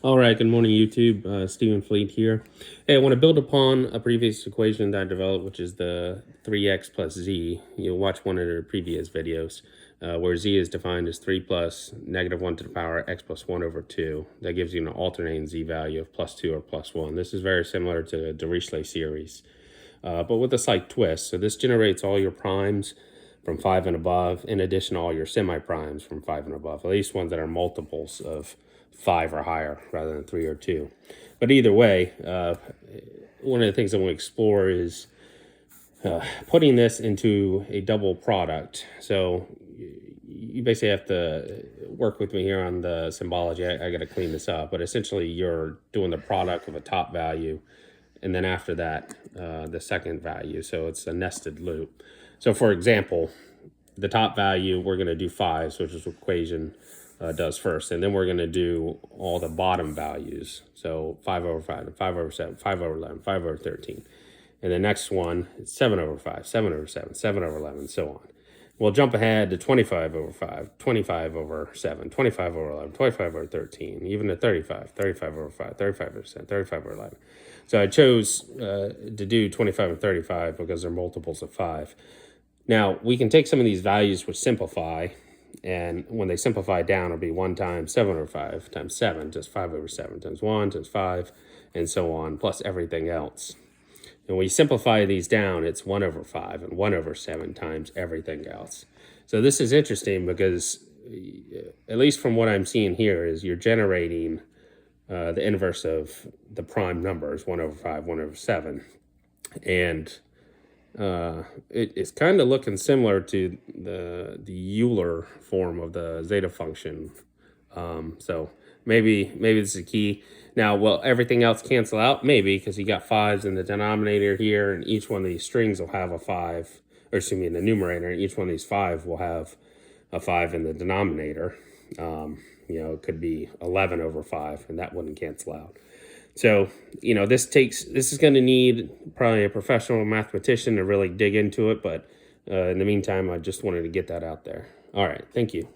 All right, good morning, YouTube. Stephen Fleet here. Hey, I want to build upon a previous equation that I developed, which is the 3x plus z. You'll watch one of the previous videos where z is defined as 3 plus negative 1 to the power x plus 1 over 2. That gives you an alternating z value of plus 2 or plus 1. This is very similar to the Dirichlet series, but with a slight twist. So this generates all your primes from 5 and above, in addition to all your semi-primes from 5 and above, at least ones that are multiples of 5 or higher rather than 3 or 2. But either way, one of the things I want to explore is putting this into a double product. So you basically have to work with me here on the symbology. I got to clean this up, but essentially you're doing the product of a top value, and then after that, the second value. So it's a nested loop. So for example, the top value, we're going to do 5, which is what equation does first. And then we're going to do all the bottom values. So 5 over 5, 5 over 7, 5 over 11, 5 over 13. And the next one is 7 over 5, 7 over 7, 7 over 11, and so on. We'll jump ahead to 25 over 5, 25 over 7, 25 over 11, 25 over 13, even to 35, 35 over 5, 35 over 7, 35 over 11. So I chose to do 25 and 35 because they're multiples of 5. Now, we can take some of these values which simplify, and when they simplify down, it'll be 1 times 7 over 5 times 7, just 5 over 7 times 1 times 5, and so on, plus everything else. And when you simplify these down, it's 1 over 5 and 1 over 7 times everything else. So this is interesting because, at least from what I'm seeing here, is you're generating the inverse of the prime numbers, 1 over 5, 1 over 7. And it's kind of looking similar to the Euler form of the zeta function. So maybe this is key. Now, will everything else cancel out? Maybe, because you got 5s in the denominator here, and each one of these strings will have a 5, or excuse me, in the numerator, and each one of these 5 will have a 5 in the denominator. It could be 11 over 5, and that wouldn't cancel out. So, this is going to need probably a professional mathematician to really dig into it. But in the meantime, I just wanted to get that out there. All right. Thank you.